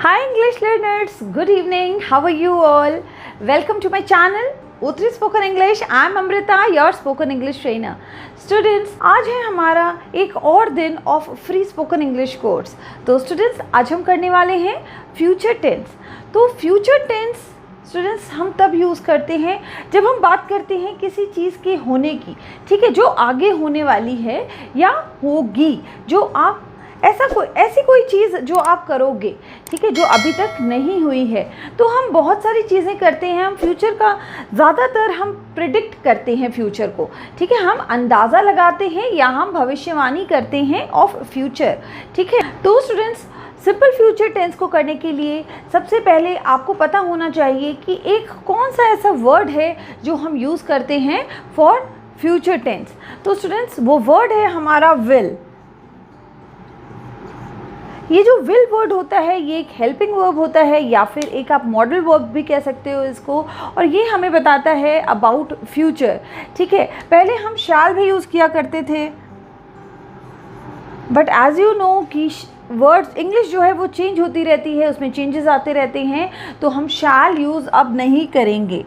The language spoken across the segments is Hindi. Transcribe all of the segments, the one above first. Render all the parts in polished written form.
Hi English learners, good evening. How are you all? Welcome to my channel U3 Spoken English. I am Amrita, your spoken English trainer. Students, आज है हमारा एक और दिन of free spoken English course. तो स्टूडेंट्स, आज हम करने वाले हैं फ्यूचर टेंस। तो फ्यूचर टेंस स्टूडेंट्स हम तब यूज़ करते हैं जब हम बात करते हैं किसी चीज़ के होने की, ठीक है, जो आगे होने वाली है या होगी, जो आप ऐसी कोई चीज़ जो आप करोगे, ठीक है, जो अभी तक नहीं हुई है। तो हम बहुत सारी चीज़ें करते हैं, हम फ्यूचर का ज़्यादातर हम प्रिडिक्ट करते हैं फ्यूचर को, ठीक है, हम अंदाज़ा लगाते हैं या हम भविष्यवाणी करते हैं ऑफ फ्यूचर, ठीक है। तो स्टूडेंट्स, सिंपल फ्यूचर टेंस को करने के लिए सबसे पहले आपको पता होना चाहिए कि एक कौन सा ऐसा वर्ड है जो हम यूज़ करते हैं फॉर फ्यूचर टेंस। तो स्टूडेंट्स, वो वर्ड है हमारा विल। ये जो विल वर्ड होता है ये एक हेल्पिंग वर्ब होता है या फिर एक आप मॉडल वर्ब भी कह सकते हो इसको, और ये हमें बताता है अबाउट फ्यूचर, ठीक है। पहले हम शैल भी यूज़ किया करते थे, बट एज यू नो कि वर्ड्स इंग्लिश जो है वो चेंज होती रहती है, उसमें चेंजेस आते रहते हैं, तो हम शैल यूज़ अब नहीं करेंगे,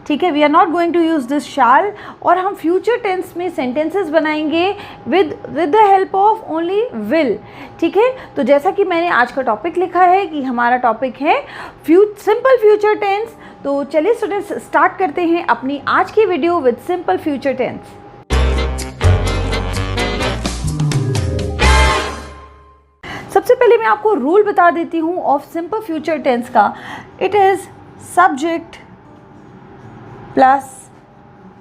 ठीक है। We are not going to use this shall, और हम फ्यूचर टेंस में सेंटेंसेस बनाएंगे with the help of only will, ठीक है। तो जैसा कि मैंने आज का टॉपिक लिखा है कि हमारा टॉपिक है सिंपल फ्यूचर टेंस। तो चलिए स्टूडेंट्स, स्टार्ट करते हैं अपनी आज की video with simple future tense. सबसे पहले मैं आपको रूल बता देती हूँ ऑफ सिंपल फ्यूचर टेंस का। It is subject plus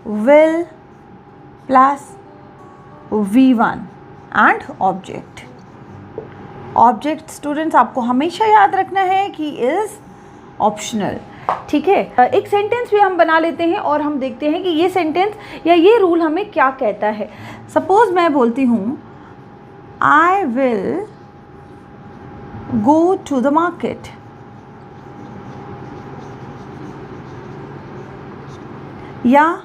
will plus V1 and object. Object students आपको हमेशा याद रखना है कि इज़ ऑप्शनल, ठीक है। एक सेंटेंस भी हम बना लेते हैं और हम देखते हैं कि ये सेंटेंस या ये रूल हमें क्या कहता है। सपोज मैं बोलती हूँ I will go to the market, या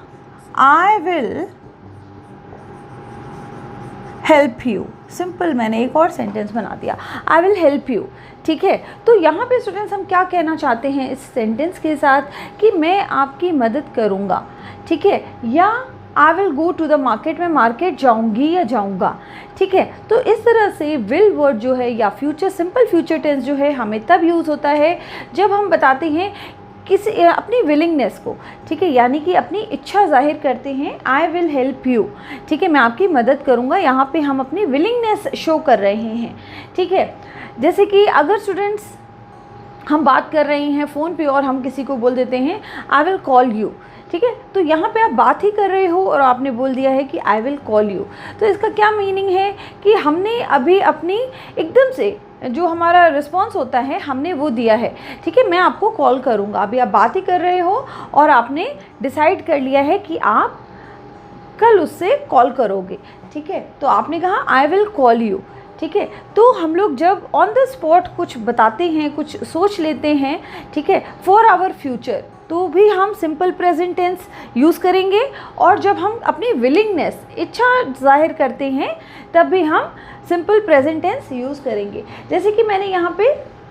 I will help you। Simple मैंने एक और सेंटेंस बना दिया, I will help you, ठीक है। तो यहाँ पे स्टूडेंट्स हम क्या कहना चाहते हैं इस सेंटेंस के साथ कि मैं आपकी मदद करूँगा, ठीक है, या I will go to the market, मैं मार्केट जाऊंगी या जाऊंगा, ठीक है। तो इस तरह से विल वर्ड जो है या फ्यूचर सिंपल फ्यूचर टेंस जो है हमें तब यूज़ होता है जब हम बताते हैं किसी अपनी विलिंगनेस को, ठीक है, यानी कि अपनी इच्छा जाहिर करते हैं आई विल हेल्प यू, ठीक है, मैं आपकी मदद करूंगा। यहाँ पे हम अपनी विलिंगनेस शो कर रहे हैं, ठीक है। जैसे कि अगर स्टूडेंट्स हम बात कर रहे हैं फ़ोन पे और हम किसी को बोल देते हैं आई विल कॉल यू, ठीक है, तो यहाँ पे आप बात ही कर रहे हो और आपने बोल दिया है कि आई विल कॉल यू। तो इसका क्या मीनिंग है कि हमने अभी अपनी एकदम से जो हमारा रिस्पॉन्स होता है हमने वो दिया है, ठीक है, मैं आपको कॉल करूँगा। अभी आप बात ही कर रहे हो और आपने डिसाइड कर लिया है कि आप कल उससे कॉल करोगे, ठीक है, तो आपने कहा आई विल कॉल यू, ठीक है। तो हम लोग जब ऑन द स्पॉट कुछ बताते हैं, कुछ सोच लेते हैं, ठीक है, फॉर आवर फ्यूचर, तो भी हम सिंपल प्रेजेंट टेंस यूज़ करेंगे, और जब हम अपनी विलिंगनेस इच्छा जाहिर करते हैं तब भी हम सिंपल प्रेजेंट टेंस यूज़ करेंगे। जैसे कि मैंने यहाँ पे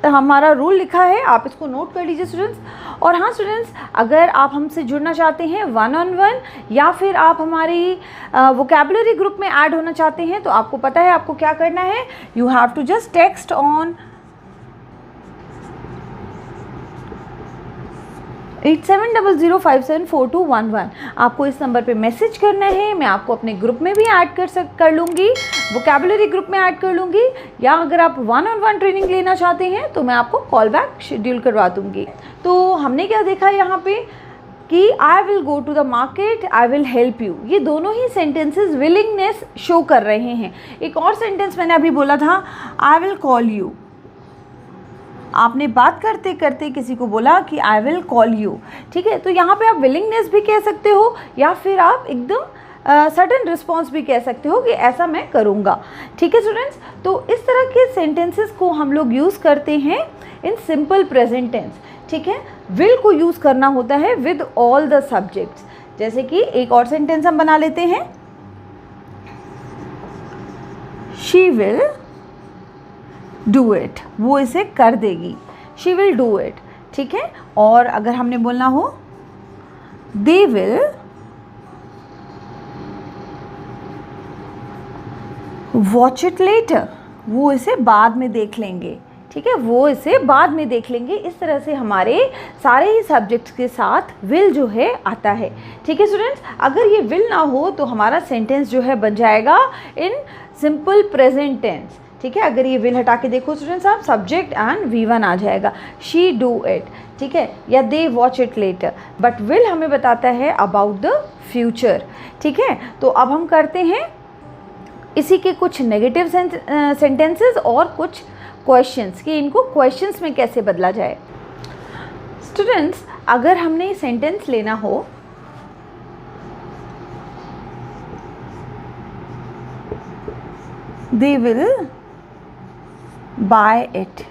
हमारा रूल लिखा है, आप इसको नोट कर लीजिए स्टूडेंट्स। और हाँ स्टूडेंट्स, अगर आप हमसे जुड़ना चाहते हैं 1-on-1 या फिर आप हमारी वोकैबुलरी ग्रुप में ऐड होना चाहते हैं, तो आपको पता है आपको क्या करना है। You have to just text on 8700574211। आपको इस नंबर पे मैसेज करना है, मैं आपको अपने ग्रुप में भी ऐड कर लूँगी, वोकैबुलरी ग्रुप में ऐड कर लूँगी, या अगर आप 1-on-1 ट्रेनिंग लेना चाहते हैं तो मैं आपको कॉल बैक शेड्यूल करवा दूँगी। तो हमने क्या देखा यहाँ पे कि I will go to the market, I will help you, ये दोनों ही सेंटेंसेस विलिंगनेस शो कर रहे हैं। एक और सेंटेंस मैंने अभी बोला था आई विल कॉल यू, आपने बात करते करते किसी को बोला कि आई विल कॉल यू, ठीक है। तो यहाँ पे आप विलिंगनेस भी कह सकते हो या फिर आप एकदम सडन रिस्पॉन्स भी कह सकते हो कि ऐसा मैं करूँगा, ठीक है स्टूडेंट्स। तो इस तरह के सेंटेंसेस को हम लोग यूज़ करते हैं इन सिंपल प्रेजेंट टेंस, ठीक है। विल को यूज़ करना होता है विद ऑल द सब्जेक्ट्स। जैसे कि एक और सेंटेंस हम बना लेते हैं, शी विल डू इट, वो इसे कर देगी। शी विल डू इट, ठीक है। और अगर हमने बोलना हो they will watch it later, वो इसे बाद में देख लेंगे, ठीक है, वो इसे बाद में देख लेंगे। इस तरह से हमारे सारे ही सब्जेक्ट्स के साथ विल जो है आता है, ठीक है स्टूडेंट्स। अगर ये विल ना हो तो हमारा सेंटेंस जो है बन जाएगा इन सिंपल प्रेजेंट टेंस, ठीक है। अगर ये विल हटा के देखो स्टूडेंट्स आप, सब्जेक्ट एंड V1 आ जाएगा, शी डू इट, ठीक है, या they watch it later. But will हमें बताता है अबाउट द फ्यूचर, ठीक है। तो अब हम करते हैं इसी के कुछ नेगेटिव सेंटेंसेस और कुछ क्वेश्चंस, कि इनको क्वेश्चंस में कैसे बदला जाए। स्टूडेंट्स, अगर हमने सेंटेंस लेना हो दे विल बाय इट,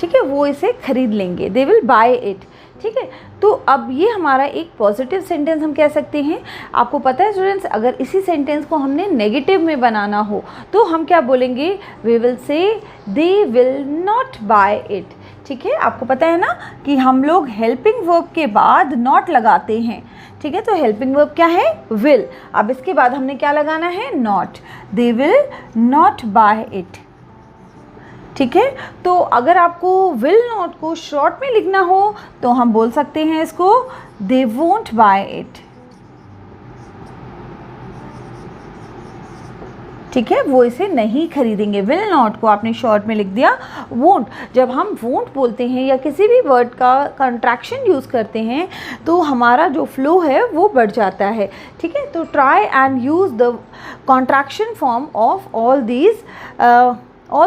ठीक है, वो इसे खरीद लेंगे, दे विल बाय इट, ठीक है। तो अब ये हमारा एक पॉजिटिव सेंटेंस हम कह सकते हैं। आपको पता है स्टूडेंट्स, अगर इसी सेंटेंस को हमने नेगेटिव में बनाना हो तो हम क्या बोलेंगे, we will say they will not buy it, ठीक है। आपको पता है ना कि हम लोग हेल्पिंग वर्ब के बाद नॉट लगाते हैं, ठीक है। तो हेल्पिंग वर्ब क्या है, विल। अब इसके बाद हमने क्या लगाना है, not, they will not buy it, ठीक है। तो अगर आपको विल नॉट को शॉर्ट में लिखना हो तो हम बोल सकते हैं इसको दे वोंट बाय इट, ठीक है, वो इसे नहीं खरीदेंगे। विल नॉट को आपने शॉर्ट में लिख दिया, वोंट। जब हम वोंट बोलते हैं या किसी भी वर्ड का कंट्रैक्शन यूज़ करते हैं तो हमारा जो फ्लो है वो बढ़ जाता है, ठीक है। तो try and use the contraction form of all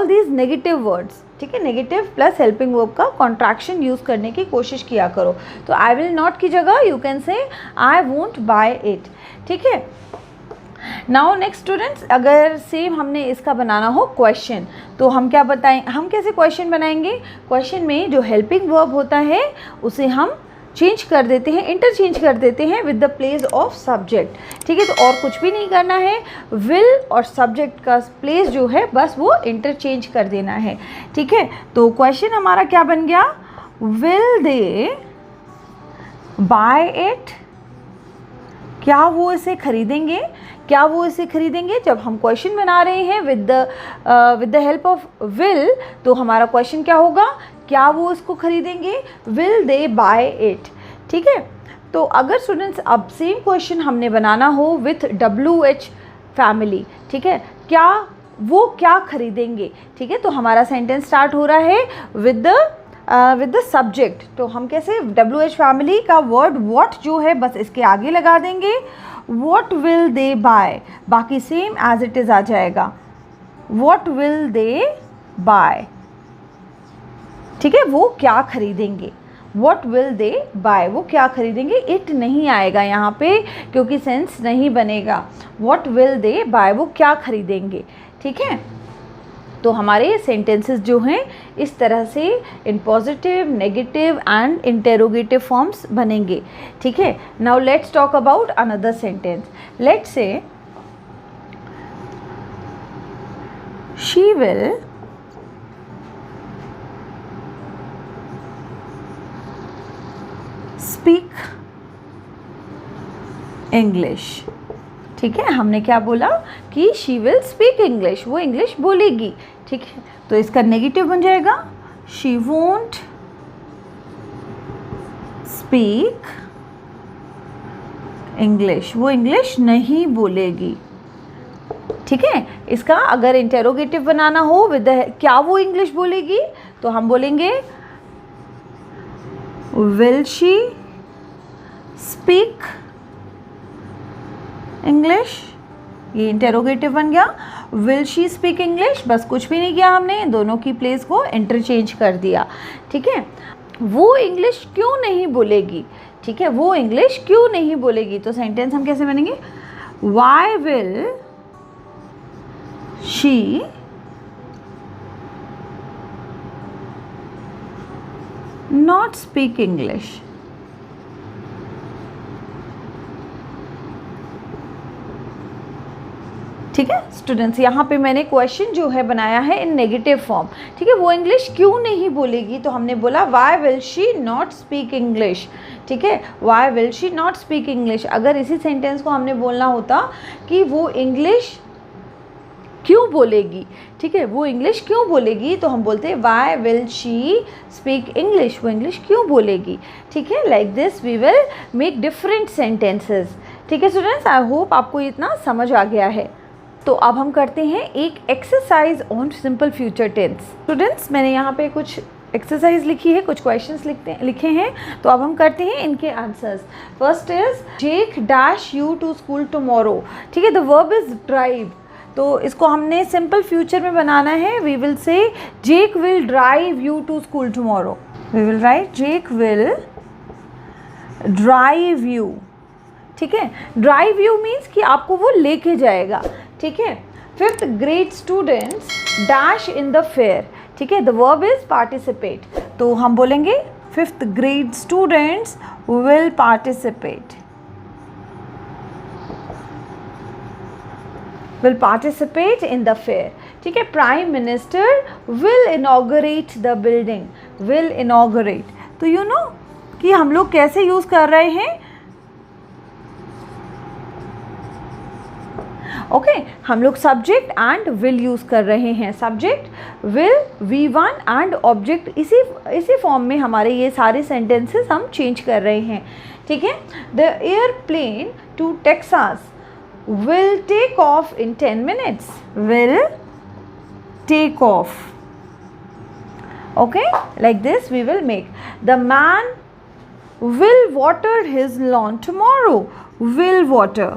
these negative words, ठीक है। नेगेटिव प्लस हेल्पिंग वर्ब का कॉन्ट्रैक्शन यूज़ करने की कोशिश किया करो। तो आई विल नॉट की जगह you can say I won't buy it, ठीक है। नाउ नेक्स्ट स्टूडेंट्स, अगर सेम हमने इसका बनाना हो क्वेश्चन तो हम क्या बताएं, हम कैसे क्वेश्चन बनाएंगे। क्वेश्चन में जो हेल्पिंग वर्ब होता है उसे हम चेंज कर देते हैं, इंटरचेंज कर देते हैं with the place of subject, ठीक है। तो और कुछ भी नहीं करना है, विल और सब्जेक्ट का प्लेस जो है बस वो इंटरचेंज कर देना है, ठीक है। तो क्वेश्चन हमारा क्या बन गया, विल दे बाय इट, क्या वो इसे खरीदेंगे, क्या वो इसे खरीदेंगे। जब हम क्वेश्चन बना रहे हैं with the help of will तो हमारा क्वेश्चन क्या होगा, क्या वो इसको खरीदेंगे, विल दे बाय इट, ठीक है। तो अगर स्टूडेंट्स अब सेम क्वेश्चन हमने बनाना हो विथ WH फैमिली, ठीक है, क्या वो क्या खरीदेंगे, ठीक है। तो हमारा सेंटेंस स्टार्ट हो रहा है विद द सब्जेक्ट। तो हम कैसे, WH फैमिली का वर्ड वॉट जो है बस इसके आगे लगा देंगे, वॉट विल दे बाय, बाकी सेम एज इट इज़ आ जाएगा, वॉट विल दे बाय, ठीक है, वो क्या खरीदेंगे, वॉट विल दे बाय, वो क्या खरीदेंगे। इट नहीं आएगा यहाँ पे क्योंकि सेंस नहीं बनेगा, वॉट विल दे बाय, वो क्या खरीदेंगे, ठीक है। तो हमारे सेंटेंसेस जो हैं इस तरह से in positive, negative and interrogative forms बनेंगे, ठीक है। Now let's talk about another sentence. Let's say she will speak English, ठीक है। हमने क्या बोला कि शी विल स्पीक इंग्लिश, वो इंग्लिश बोलेगी, ठीक है। तो इसका नेगेटिव बन जाएगा शी वोंट स्पीक इंग्लिश, वो इंग्लिश नहीं बोलेगी, ठीक है। इसका अगर इंटेरोगेटिव बनाना हो विद क्या वो इंग्लिश बोलेगी तो हम बोलेंगे विल शी स्पीक इंग्लिश, ये इंटेरोगेटिव बन गया। विल शी स्पीक इंग्लिश, बस कुछ भी नहीं किया हमने, दोनों की प्लेस को इंटरचेंज कर दिया, ठीक है। वो इंग्लिश क्यों नहीं बोलेगी, ठीक है, वो इंग्लिश क्यों नहीं बोलेगी। तो सेंटेंस हम कैसे बनेंगे, why will she not speak English, ठीक ठीक है स्टूडेंट्स, यहाँ पे मैंने क्वेश्चन जो है बनाया है इन नेगेटिव फॉर्म। ठीक है, वो इंग्लिश क्यों नहीं बोलेगी, तो हमने बोला why will she not speak English. ठीक है, why will she not speak English. अगर इसी सेंटेंस को हमने बोलना होता कि वो इंग्लिश क्यों बोलेगी, ठीक है, वो इंग्लिश क्यों बोलेगी, तो हम बोलते हैं why will she speak English, वो इंग्लिश क्यों बोलेगी। ठीक है, like this we will make different sentences. ठीक है स्टूडेंट्स, आई होप आपको इतना समझ आ गया है। तो अब हम करते हैं एक exercise on simple future tense. Students, मैंने यहाँ पे कुछ एक्सरसाइज लिखी है, कुछ क्वेश्चंस लिखे हैं, तो अब हम करते हैं इनके answers. First is Jake dash you to school tomorrow. ठीक है, द वर्ब इज ड्राइव, तो इसको हमने सिंपल फ्यूचर में बनाना है। We will say Jake will drive you to school tomorrow. We will write Jake will drive you. ठीक है, ड्राइव यू मीन्स कि आपको वो लेके जाएगा। ठीक है, 5th grade students dash in the fair. ठीक है, द वर्ब इज पार्टिसिपेट, तो हम बोलेंगे 5th grade students will participate, will participate in the fair. ठीक है, prime minister will inaugurate the building, will inaugurate, तो you know कि हम लोग कैसे यूज़ कर रहे हैं। ओके, हम लोग सब्जेक्ट एंड विल यूज़ कर रहे हैं। Subject will V1 and object, इसी फॉर्म में हमारे ये सारे सेंटेंसेस हम चेंज कर रहे हैं। ठीक है, the airplane to Texas will take off in 10 minutes, will take off. Okay, like this we will make. The man will water his lawn tomorrow, will water.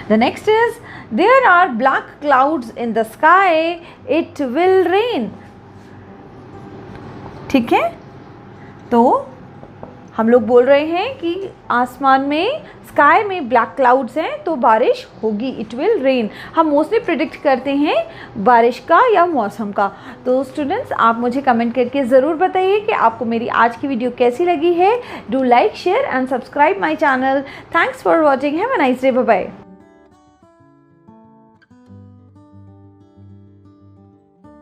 The next is there are black clouds in the sky, it will rain. ठीक है, तो हम लोग बोल रहे हैं कि आसमान में, स्काई में ब्लैक क्लाउड्स हैं तो बारिश होगी, इट विल रेन। हम मोस्टली प्रिडिक्ट करते हैं बारिश का या मौसम का। तो स्टूडेंट्स, आप मुझे कमेंट करके ज़रूर बताइए कि आपको मेरी आज की वीडियो कैसी लगी है। Do like, share and subscribe my channel. Thanks for watching, have a nice day, bye bye.